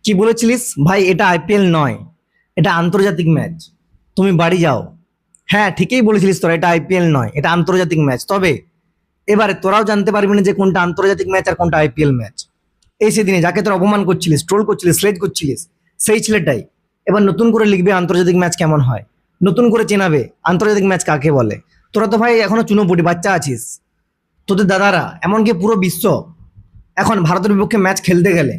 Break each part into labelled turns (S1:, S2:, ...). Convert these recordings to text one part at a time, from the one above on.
S1: কি বলেছিলিস ভাই? এটা আইপিএল নয়, এটা আন্তর্জাতিক ম্যাচ। তুমি বাড়ি যাও। হ্যাঁ, ঠিকই বলেছিলিস তোরা, এটা আইপিএল নয়, এটা আন্তর্জাতিক ম্যাচ। তবে এবারে তোরাও জানতে পারবি না যে কোনটা আন্তর্জাতিক ম্যাচ আর কোনটা আইপিএল ম্যাচ। এই সেদিনে যাকে তোরা অপমান করছিলিস, ট্রোল করছিলিস, স্লেজ করছিলিস, সেই ছেলেটাই এবার নতুন করে লিখবে আন্তর্জাতিক ম্যাচ কেমন হয়, নতুন করে চেনাবে আন্তর্জাতিক ম্যাচ কাকে বলে। তোরা তো ভাই এখনো চুনোপুটি বাচ্চা আছিস। তোদের দাদারা এমনকি পুরো বিশ্ব এখন ভারতের বিপক্ষে ম্যাচ খেলতে গেলে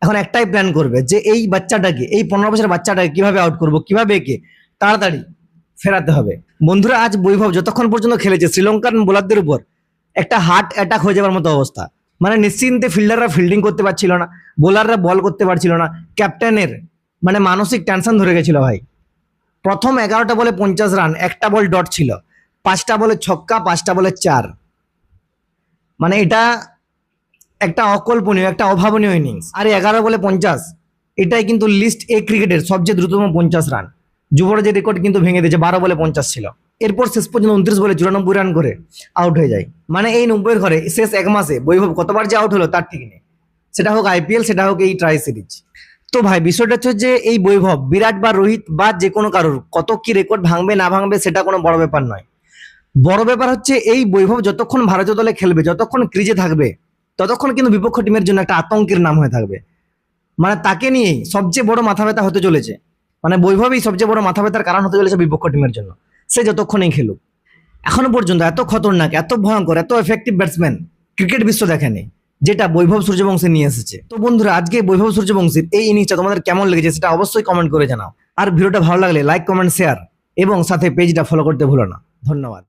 S1: এখন একটাই প্ল্যান করবে যে এই বাচ্চাটাকে, এই 15 বছরের বাচ্চাটাকে কিভাবে আউট করবো, কিভাবে একে তাড়াতাড়ি ফেরাতে হবে। বন্ধুরা, আজ বৈভব যতক্ষণ পর্যন্ত খেলেছে শ্রীলঙ্কার বোলারদের উপর একটা হার্ট অ্যাটাক হয়ে যাওয়ার মতো অবস্থা। মানে নিশ্চিন্তে ফিল্ডাররা ফিল্ডিং করতে পারছিল না, বোলাররা বল করতে পারছিল না, ক্যাপ্টেনের মানে মানসিক টেনশন ধরে গেছিল ভাই। প্রথম 11টা বলে 50 রান, একটা বল ডট ছিল, 5টা বলে ছক্কা, 5টা বলে 4। মানে এটা একটা অকল্পনীয়, একটা অভাবনীয় ইনিংস। আর 11 বলে 50, এটাই কিন্তু লিস্ট এ ক্রিকেটের সবচেয়ে দ্রুততম 50 রান। যুবরাজের রেকর্ড কিন্তু ভেঙে দিয়েছে, 12 বলে 50 ছিল। এরপর শেষ পর্যন্ত 29 বলে 94 রান করে আউট হয়ে যায়। মানে এই 90-এর ঘরে শেষ এক মাসে বৈভব কতবার যে আউট হলো তার ঠিক নেই, সেটা হোক আইপিএল, সেটা হোক এই ট্রাই সিরিজ। তো ভাই বিষয়টা হচ্ছে যে এই বৈভব, বিরাট বা রোহিত বা যে কোনো কারোর কত কি রেকর্ড ভাঙবে না ভাঙবে সেটা কোনো বড় ব্যাপার নয়। বড় ব্যাপার হচ্ছে এই বৈভব যতক্ষণ ভারতীয় দলে খেলবে, যতক্ষণ ক্রিজে থাকবে, ততক্ষণ কিন্তু বিপক্ষ টিমের জন্য একটা আতঙ্কের নাম হয়ে থাকবে। মানে তাকে নিয়েই সবচেয়ে বড় মাথা ব্যথা হতে চলেছে। মানে বৈভবই সবচেয়ে বড় মাথা ব্যথার কারণ হতে চলেছে বিপক্ষ টিমের জন্য, সে যতক্ষণই খেলুক। এখনো পর্যন্ত এত খতরনাক, এত ভয়ঙ্কর, এত এফেক্টিভ ব্যাটসম্যান ক্রিকেট বিশ্ব দেখেনি যেটা বৈভব সূর্যবংশী নিয়ে এসেছে। তো বন্ধুরা, আজকে বৈভব সূর্যবংশীর এই ইনিংসটা তোমাদের কেমন লেগেছে সেটা অবশ্যই কমেন্ট করে জানাও। আর ভিডিওটা ভালো লাগলে লাইক, কমেন্ট, শেয়ার এবং সাথে পেজটা ফলো করতে ভুলো না। ধন্যবাদ।